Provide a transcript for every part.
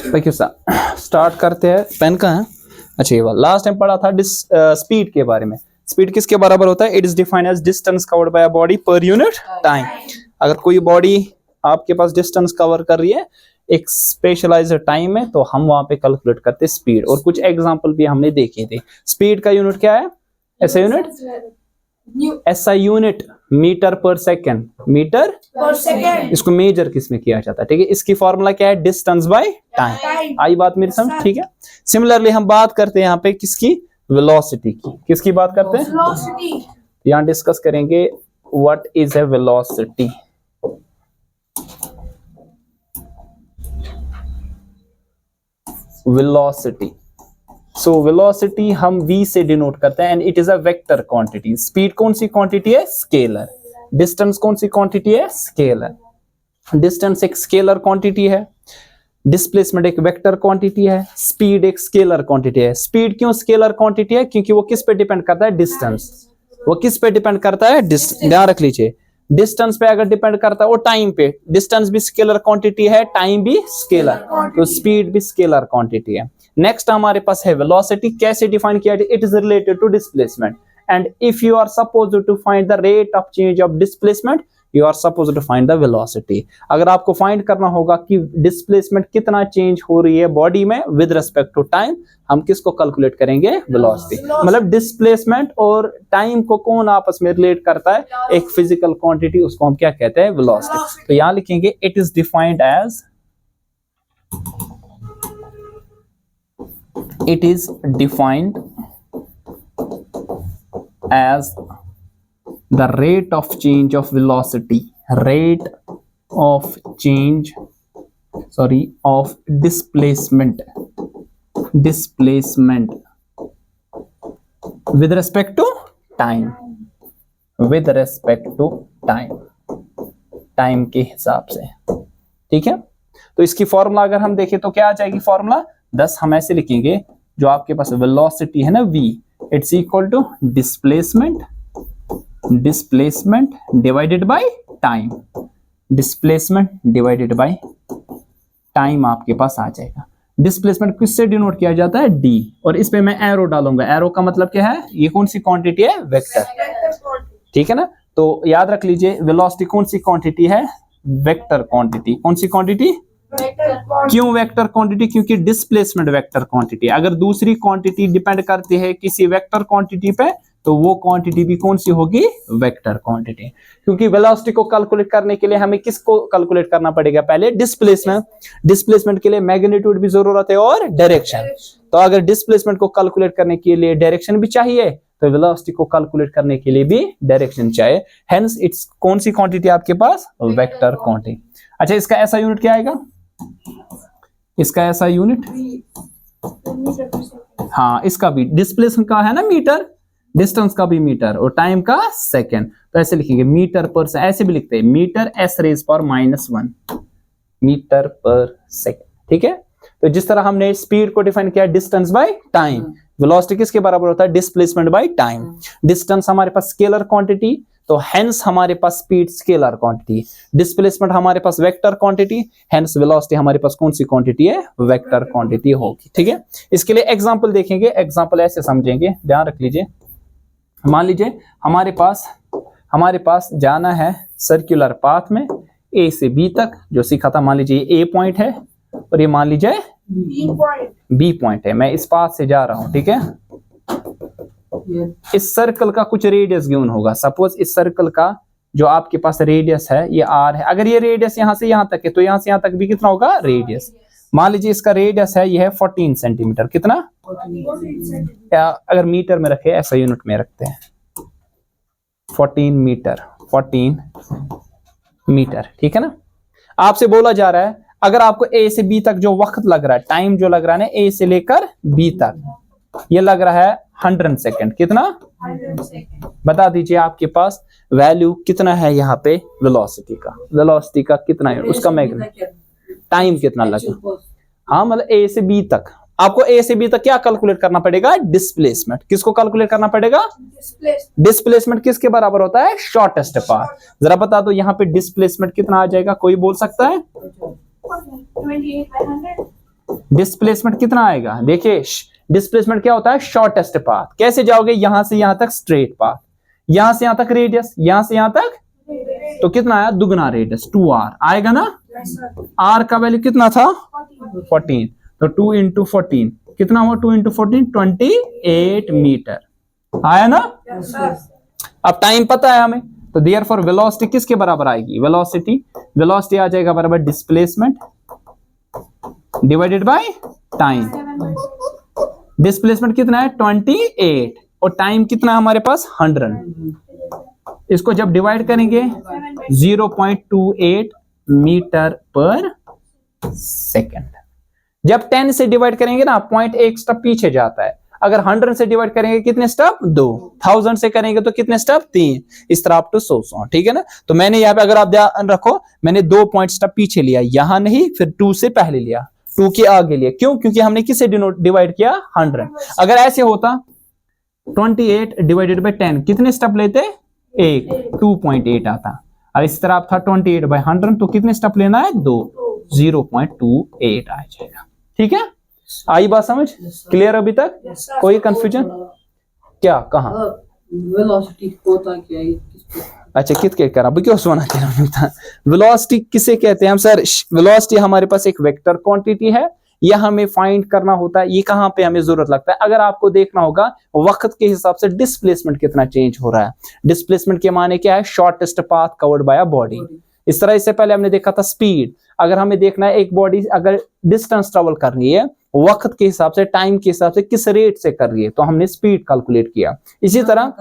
देखिए स्टार्ट करते हैं। पेन का है, अच्छा ये वाला लास्ट टाइम पढ़ा था स्पीड के बारे में। स्पीड किसके बराबर होता है? It is defined as distance covered by a body per unit time. अगर कोई बॉडी आपके पास डिस्टेंस कवर कर रही है एक स्पेशलाइज्ड टाइम में, तो हम वहां पे कैलकुलेट करते स्पीड। और कुछ एग्जांपल भी हमने देखे थे। स्पीड का यूनिट क्या है? ऐसा unit SI unit metre per second, metre per second. इसको मेजर किसमें किया जाता है? ठीक है, इसकी फॉर्मूला क्या है? Distance by time. आई बात मेरी समझ? ठीक है। सिमिलरली हम बात करते हैं यहाँ पे किसकी? वेलोसिटी की। किसकी बात करते हैं? वेलोसिटी। यहाँ डिस्कस करेंगे what is a velocity. Velocity, so velocity हम v से डिनोट करते हैं and it is a vector quantity. Speed कौन सी क्वांटिटी है? स्केलर। डिस्टेंस कौन सी क्वांटिटी है? स्केलर। डिस्टेंस एक स्केलर क्वांटिटी है, डिस्प्लेसमेंट एक वेक्टर क्वांटिटी है, स्पीड एक स्केलर क्वांटिटी है। स्पीड क्यों स्केलर क्वांटिटी है? क्योंकि वो किस पे डिपेंड करता है? डिस्टेंस। वो किस पे डिपेंड करता है? ध्यान रख लीजिए, डिस्टेंस पे अगर डिपेंड करता है वो टाइम पे। डिस्टेंस भी स्केलर क्वांटिटी है, टाइम भी स्केलर, तो स्पीड भी स्केलर क्वांटिटी है। नेक्स्ट हमारे पास है वेलोसिटी। कैसे डिफाइन किया? It is related to displacement and if you are supposed to find the rate of change of displacement, you are supposed to find the velocity. अगर आपको find करना होगा कि डिस्प्लेसमेंट कितना चेंज हो रही है बॉडी में विद रिस्पेक्ट टू टाइम, हम किसको कैलकुलेट करेंगे? वेलोसिटी। मतलब डिस्प्लेसमेंट और टाइम को कौन आपस में रिलेट करता है? एक फिजिकल क्वांटिटी, उसको हम क्या कहते हैं? वेलोसिटी। तो यहां लिखेंगे it is defined as, it is defined as the rate of change of velocity, rate of change, sorry, of displacement with respect to time, with respect to time के हिसाब से। ठीक है, तो इसकी फॉर्मूला अगर हम देखें तो क्या आ जाएगी फॉर्मूला? 10 हम ऐसे लिखेंगे, जो आपके पास वेलोसिटी है ना v, it's equal to displacement divided by time, displacement divided by time आपके पास आ जाएगा। डिस्प्लेसमेंट किससे डिनोट किया जाता है? d, और इस पे मैं एरो डालूंगा। एरो का मतलब क्या है? ये कौन सी क्वांटिटी है? वेक्टर। ठीक है ना, तो याद रख लीजिए वेलोसिटी कौन सी क्वांटिटी है? Vector quantity. कौन सी क्वांटिटी? क्यों वेक्टर क्वांटिटी? क्योंकि डिस्प्लेसमेंट वेक्टर क्वांटिटी। अगर दूसरी क्वांटिटी डिपेंड करती है किसी वेक्टर क्वांटिटी पे, तो वो क्वांटिटी भी कौन सी होगी? Vector quantity. क्योंकि वेलोसिटी को कैलकुलेट करने के लिए हमें किसको कैलकुलेट करना पड़ेगा? पहले डिस्प्लेसमेंट। डिस्प्लेसमेंट के लिए मैग्नीट्यूड भी जरूरत है और डायरेक्शन। तो अगर डिस्प्लेसमेंट को कैलकुलेट करने के लिए डायरेक्शन भी चाहिए, तो वेलोसिटी को कैलकुलेट करने के लिए भी डायरेक्शन चाहिए। हेंस इट्स कौन सी क्वांटिटी आपके पास? Vector quantity. अच्छा, इसका ऐसा यूनिट क्या आएगा? इसका ऐसा यूनिट, हाँ, इसका भी डिस्प्लेसमेंट का है ना मीटर, डिस्टेंस का भी मीटर, और टाइम का सेकंड। तो ऐसे लिखेंगे मीटर पर, ऐसे भी लिखते हैं metre s⁻⁻⁻⁻⁻, metre per second. ठीक है, तो जिस तरह हमने स्पीड को डिफाइन किया डिस्टेंस बाय टाइम, वेलोसिटी किसके बराबर होता है? Displacement by time. डिस्टेंस हमारे पास स्केलर क्वांटिटी, तो हेंस हमारे पास स्पीड स्केलर क्वांटिटी। डिस्प्लेसमेंट हमारे पास वेक्टर क्वांटिटी, हेंस वेलोसिटी हमारे पास कौन सी क्वांटिटी है? वेक्टर क्वांटिटी होगी। ठीक है, इसके लिए एग्जांपल देखेंगे। एग्जांपल ऐसे समझेंगे, ध्यान रख लीजिए। मान लीजिए हमारे पास जाना है सर्कुलर पाथ में ए से बी तक, जो सीखा था। मान लीजिए ए पॉइंट है और ये मान लीजिए बी पॉइंट है। मैं इस पाथ से जा रहा हूं। ठीक है, इस सर्कल का कुछ रेडियस गिवन होगा। सपोज इस सर्कल का जो आपके पास रेडियस है ये r है। अगर ये रेडियस यहां से यहां तक है, तो यहां से यहां तक भी कितना होगा? रेडियस। मान लीजिए इसका रेडियस है, ये है 14 सेंटीमीटर। कितना? अगर मीटर में रखे, ऐसा यूनिट में रखते हैं, 14 मीटर। ठीक है ना, आपसे बोला जा रहा है अगर आपको ए से बी तक जो वक्त लग रहा है, टाइम जो लग रहा है ना ए से लेकर बी तक, ये लग रहा है 100 सेकंड। कितना? 100 सेकंड। बता दीजिए आपके पास वैल्यू कितना है यहाँ पे वेलोसिटी का कितना है? उसका मैग्नीट्यूड, टाइम कितना लगा? हाँ, मतलब ए से बी तक। आपको ए से बी तक क्या कैलकुलेट करना पड़ेगा? डिस्प्लेसमेंट। किसको कैलकुलेट करना पड़ेगा? डिस्प्लेसमेंट किसके बराबर होता है? Shortest path. जरा बता दो यहाँ पे डिस्प्लेसमेंट कितना आ जाएगा? कोई बोल सकता है? डिस्प्लेसमेंट कितना आएगा? देखिए डिस्प्लेसमेंट क्या होता है? Shortest path. कैसे जाओगे? यहां से यहां तक स्ट्रेट पाथ, यहां से यहां तक रेडियस, यहां से यहां तक, तो कितना आया? दुगना रेडियस 2r आएगा ना। r का वैल्यू कितना था? 14, तो 2 इंटू 14 कितना हुआ? 2 इंटू 14 28 मीटर आया ना। अब टाइम पता है हमें, तो देयरफॉर वेलोसिटी किसके बराबर आएगी? वेलोसिटी आ जाएगा बराबर displacement divided by time. Displacement कितना है? 28 और टाइम कितना है हमारे पास? 100। इसको जब डिवाइड करेंगे 0.28 मीटर पर सेकेंड। जब 10 से डिवाइड करेंगे ना, पॉइंट एक स्टेप पीछे जाता है। अगर 100 से डिवाइड करेंगे कितने स्टेप? 2। 1000 से करेंगे तो कितने स्टेप? 3। इस तरह अप टू 100। ठीक है ना। तो मैंने यहाँ पे, अगर आप ध्यान रखो, मैंने 2 पॉइंट स्टेप पीछे लिया, यहां नहीं, फिर 2 से पहले लिया, 2 के आगे लिया। क्यों? क्योंकि हमने किससे डिवाइड किया? 100। अगर ऐसे होता 28 डिवाइडेड बाय 10 कितने स्टेप लेते? 1, 2.8 आता। अब इस तरह आप था 28 बाय 100, तो कितने स्टेप लेना है? 2, 0.28 आ जाएगा। ठीक है, आई बात समझ? क्लियर अभी तक? कोई कंफ्यूजन? क्या? कहा वेलोसिटी होता क्या है? अच्छा कित के करा क्यों सुनाते हैं? वेलोसिटी किसे कहते हैं हम सर? वेलोसिटी हमारे पास एक वेक्टर क्वांटिटी है, यह हमें फाइंड करना होता है। ये कहां पे हमें जरूरत लगता है? अगर आपको देखना होगा वक्त के हिसाब से डिस्प्लेसमेंट कितना चेंज हो रहा है। डिस्प्लेसमेंट के माने क्या है? Shortest path covered by a body. इस तरह इससे पहले हमने देखा था स्पीड। अगर हमें देखना है एक बॉडी अगर डिस्टेंस ट्रेवल कर रही है वक्त के हिसाब से, टाइम के हिसाब से, किस रेट से कर रही है, तो हमने स्पीड कैलकुलेट किया। इसी तरह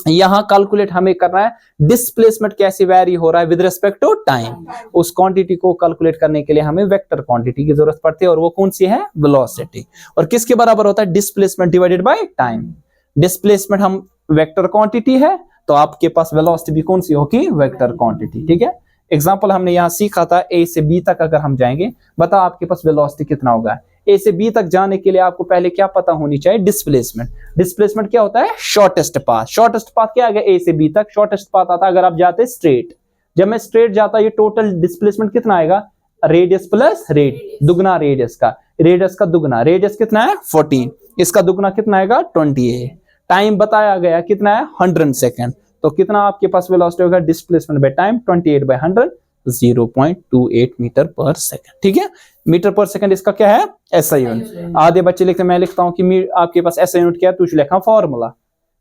यहां कैलकुलेट हमें करना है डिस्प्लेसमेंट कैसे वेरी हो रहा है विद रिस्पेक्ट टू टाइम। उस क्वांटिटी को कैलकुलेट करने के लिए हमें वेक्टर क्वांटिटी की जरूरत पड़ती है, और वो कौन सी है? वेलोसिटी। और किसके बराबर होता है? Displacement divided by time. Displacement हम वेक्टर क्वांटिटी है, तो आपके पास वेलोसिटी भी कौन सी होगी? Vector quantity. ठीक है। एग्जांपल हमने यहां सीखा था ए से बी तक अगर हम जाएंगे, बताओ आपके पास वेलोसिटी कितना होगा? ए से बी तक जाने के लिए आपको पहले क्या पता होनी चाहिए? डिस्प्लेसमेंट। डिस्प्लेसमेंट क्या होता है? Shortest path. शॉर्टेस्ट पाथ क्या आ गया? ए से बी तक शॉर्टेस्ट पाथ आता है अगर आप जाते स्ट्रेट। जब मैं स्ट्रेट जाता, ये टोटल डिस्प्लेसमेंट कितना आएगा? रेडियस प्लस रेट, दुगना रेडियस का, रेडियस का दुगना। रेडियस कितना है? 14, इसका दुगना कितना आएगा? 28। टाइम बताया गया कितना है? 100 सेकेंड। तो कितना आपके पास वेलोसिटी होगा? Displacement by time 28 by 100, 0.28 metre per second. ठीक है। मीटर पर सेकंड इसका क्या है? SI unit. आधे बच्चे लिखते हैं, मैं लिखता हूं कि आपके पास एसआई यूनिट क्या है, तो लिखा फॉर्मूला।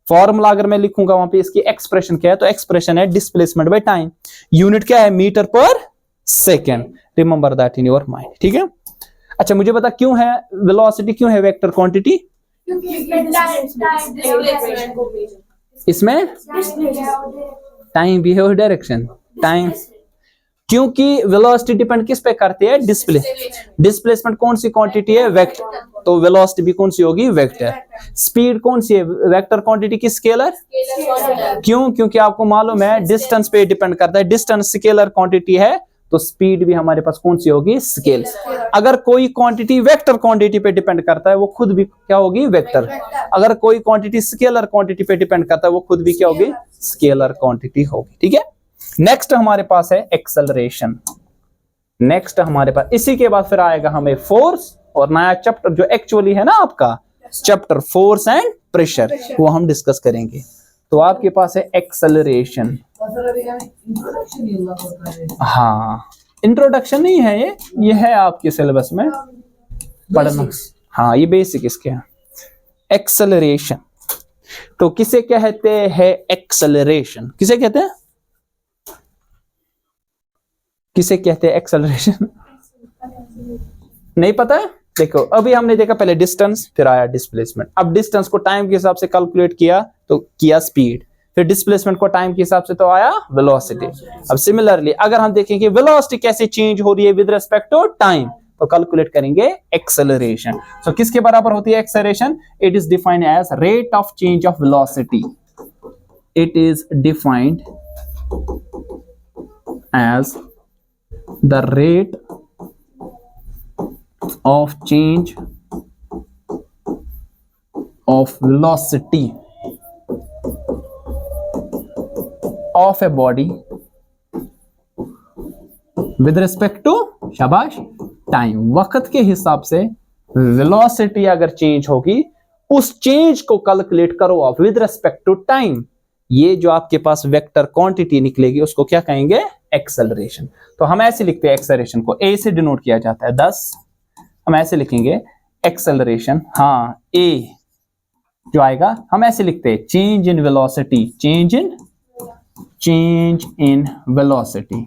फॉर्मूला अगर मैं लिखूंगा वहां पे इसकी एक्सप्रेशन क्या है, तो एक्सप्रेशन है डिस्प्लेसमेंट बाय टाइम। यूनिट क्या है? Metre per second. Remember that in your mind. ठीक है। अच्छा मुझे बता क्यों है वेलोसिटी, क्यों है वेक्टर क्वांटिटी? इसमें टाइम भी है और डायरेक्शन। टाइम, क्योंकि वेलोसिटी डिपेंड किस पे करती है? डिस्प्लेसमेंट कौन सी क्वांटिटी है? वेक्टर। तो वेलोसिटी भी कौन सी होगी? वेक्टर। स्पीड कौन सी है? वेक्टर क्वांटिटी की स्केलर। क्यों? क्योंकि आपको मालूम है डिस्टेंस पे डिपेंड करता है। डिस्टेंस स्केलर क्वांटिटी है, तो स्पीड भी हमारे पास कौन सी होगी? स्केल। अगर कोई क्वांटिटी वेक्टर क्वांटिटी पे डिपेंड करता है, वो खुद भी क्या होगी? वेक्टर। अगर कोई क्वांटिटी स्केलर क्वांटिटी पे डिपेंड करता है, वो खुद भी क्या होगी? स्केलर क्वांटिटी होगी। ठीक है। नेक्स्ट हमारे पास है एक्सेलरेशन। नेक्स्ट हमारे पास, इसी के बाद फिर आएगा हमें फोर्स, और नया चैप्टर जो एक्चुअली है ना आपका चैप्टर फोर्स एंड प्रेशर, वो हम डिस्कस करेंगे। तो आपके पास है एक्सेलरेशन। हाँ, इंट्रोडक्शन नहीं है ये है आपके सिलेबस में पढ़ना। हाँ, ये बेसिक इसके हैं। एक्सेलरेशन तो किसे कहते हैं? एक्सेलरेशन किसे कहते हैं? किसे कहते हैं एक्सेलरेशन? नहीं पता है? देखो अभी हमने देखा पहले डिस्टेंस, फिर आया डिस्प्लेसमेंट। अब डिस्टेंस को टाइम के हिसाब से कैलकुलेट किया तो किया स्पीड, फिर डिस्प्लेसमेंट को टाइम के हिसाब से तो आया वेलोसिटी। अब सिमिलरली अगर हम देखेंगे वेलोसिटी कैसे चेंज हो रही है विद रिस्पेक्ट टू टाइम, तो कैलकुलेट करेंगे एक्सेलरेशन। सो किसके बराबर होती है acceleration? It is defined as rate of change of velocity. It is defined as the rate of change of velocity of a body with respect to शाबाश time. वक्त के हिसाब से वेलोसिटी अगर चेंज होगी उस चेंज को कैलकुलेट करो आप विद रेस्पेक्ट टू टाइम, ये जो आपके पास वेक्टर क्वांटिटी निकलेगी उसको क्या कहेंगे, एक्सेलरेशन। तो हम ऐसे लिखते हैं एक्सेलरेशन को, ए से डिनोट किया जाता है 10, हम ऐसे लिखेंगे एक्सेलरेशन, हाँ ए जो आएगा हम ऐसे लिखते हैं change in velocity, change in velocity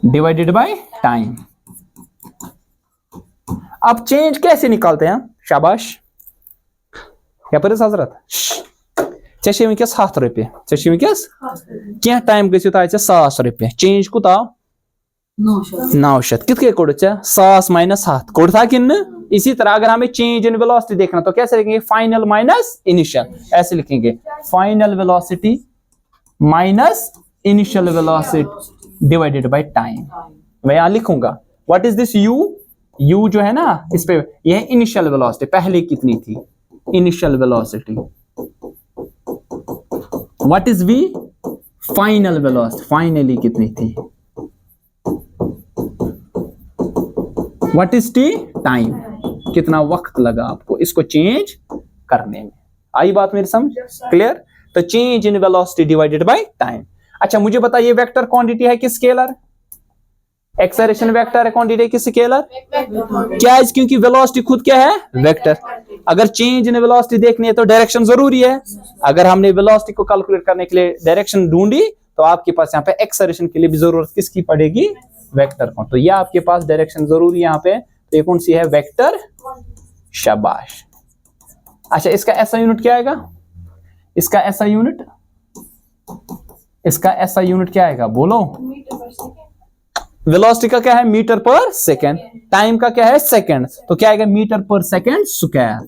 divided by time. अब चेंज कैसे निकालते हैं, शाबाश यपर्स हजरत चे वस 100 रुपये, चे वस क्या टाइम गो 100 रुपये, चेंज कुता 900 कित कोड़ 100 माइनस 7 कोड़ था कि इसी तरह अगर हमें चेंज इन वेलोसिटी देखना तो कैसे लिखेंगे, फाइनल माइनस इनिशियल, ऐसे लिखेंगे final velocity minus initial velocity divided by time. मैं यहां लिखूंगा व्हाट इज दिस यू जो है ना इस पे, यह है इनिशियल वेलोसिटी, पहले कितनी थी initial velocity, what is V, final velocity, finally कितनी थी, व्हाट इज टी, टाइम, कितना वक्त लगा आपको इसको चेंज करने में। आई बात मेरी समझ, क्लियर। तो change in velocity divided by time. अच्छा मुझे बताइए वेक्टर क्वांटिटी है कि स्केलर, एक्सेलरेशन वेक्टर है, क्वांटिटी कि स्केलर, क्या है, क्योंकि वेलोसिटी खुद क्या है, वेक्टर। अगर चेंज इन वेलोसिटी देखनी है तो डायरेक्शन जरूरी है, अगर हमने वेलोसिटी को कैलकुलेट करने के लिए डायरेक्शन ढूंढी तो आपके पास यहाँ पे एक्सेलरेशन के लिए भी जरूरत किसकी पड़ेगी, वेक्टर को। तो यह आपके पास डायरेक्शन जरूरी यहाँ पे, तो ये कौन सी है, वेक्टर, शाबाश। अच्छा इसका ऐसा यूनिट क्या आएगा, इसका ऐसा यूनिट, इसका ऐसा यूनिट क्या आएगा बोलो, वेलोसिटी का क्या है मीटर पर सेकेंड, टाइम का क्या है सेकेंड, तो क्या आएगा मीटर पर सेकेंड स्क्वायर,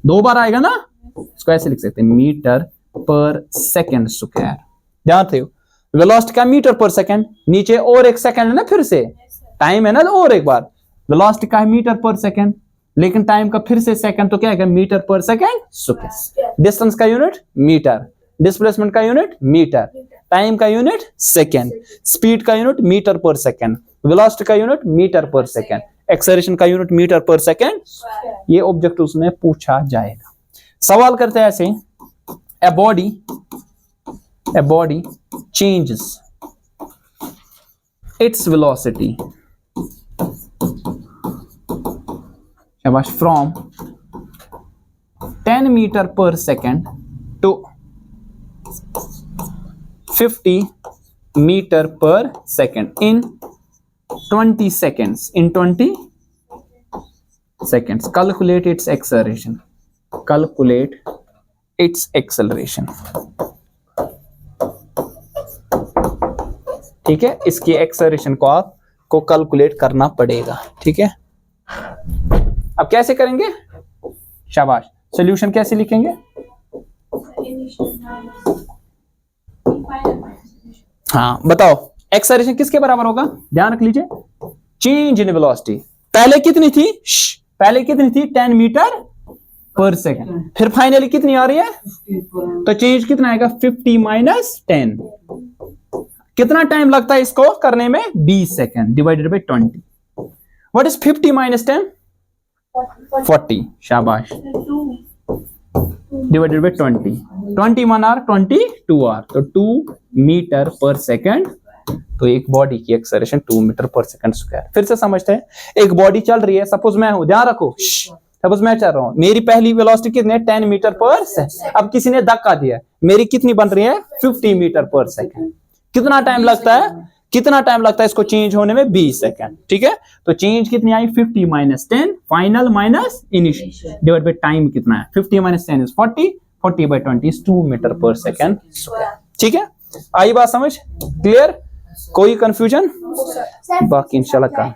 2 बार आएगा ना, इसको ऐसे लिख सकते हैं मीटर पर सेकेंड स्क्वायर। ध्यान रखिए वेलोसिटी का मीटर पर सेकेंड, नीचे और एक सेकेंड है ना, फिर से टाइम है ना, और एक बार वेलोसिटी का है मीटर पर सेकेंड, लेकिन टाइम का फिर से सेकेंड, तो क्या आएगा metre per second square. Distance का यूनिट मीटर, डिस्प्लेसमेंट का यूनिट मीटर, टाइम का यूनिट सेकेंड, स्पीड का unit metre per second, velocity का unit metre per second, acceleration का यूनिट मीटर पर सेकेंड। ये ऑब्जेक्टिव्स में पूछा जाएगा। सवाल करते हैं ऐसे, a body changes its velocity from 10 meter per second to 50 meter per second in 20 seconds. In 20 seconds, calculate its acceleration. Calculate its acceleration. ठीक है, इसकी एक्सेलरेशन को आपको कैलकुलेट करना पड़ेगा। ठीक है, अब कैसे करेंगे, शाबाश। सॉल्यूशन कैसे लिखेंगे, हाँ बताओ एक्सेलरेशन किसके बराबर होगा, ध्यान रख लीजिए, चेंज इन वेलोसिटी, पहले कितनी थी, पहले कितनी थी 10 मीटर पर सेकेंड, फिर फाइनली कितनी आ रही है, तो चेंज कितना आएगा 50 माइनस 10, कितना टाइम लगता है इसको करने में, 20 second divided by 20। What is 50 minus 10, 40, शाबाश, डिवाइडेड बाय 20, 21 आवर 22 आवर, तो 2 मीटर पर सेकेंड। तो एक बॉडी की acceleration 2 metre per second square. फिर से समझते हैं, एक बॉडी चल रही है, सपोज मैं हूं, ध्यान रखो, सपोज मैं चल रहा हूं, मेरी पहली वेलोसिटी कितनी है 10 मीटर पर सेकेंड, अब किसी ने धक्का दिया, मेरी कितनी बन रही है 50 मीटर पर सेकेंड, कितना टाइम लगता है, कितना टाइम लगता है इसको चेंज होने में, 20 सेकेंड। ठीक है, तो चेंज कितनी आई 50 minus 10, final minus initial divide by time कितना है, 50 minus 10 is 40, 40 by 20 is 2 metre per second square. ठीक है, आई बात समझ, क्लियर, कोई कंफ्यूजन, बाकी इंशाल्लाह का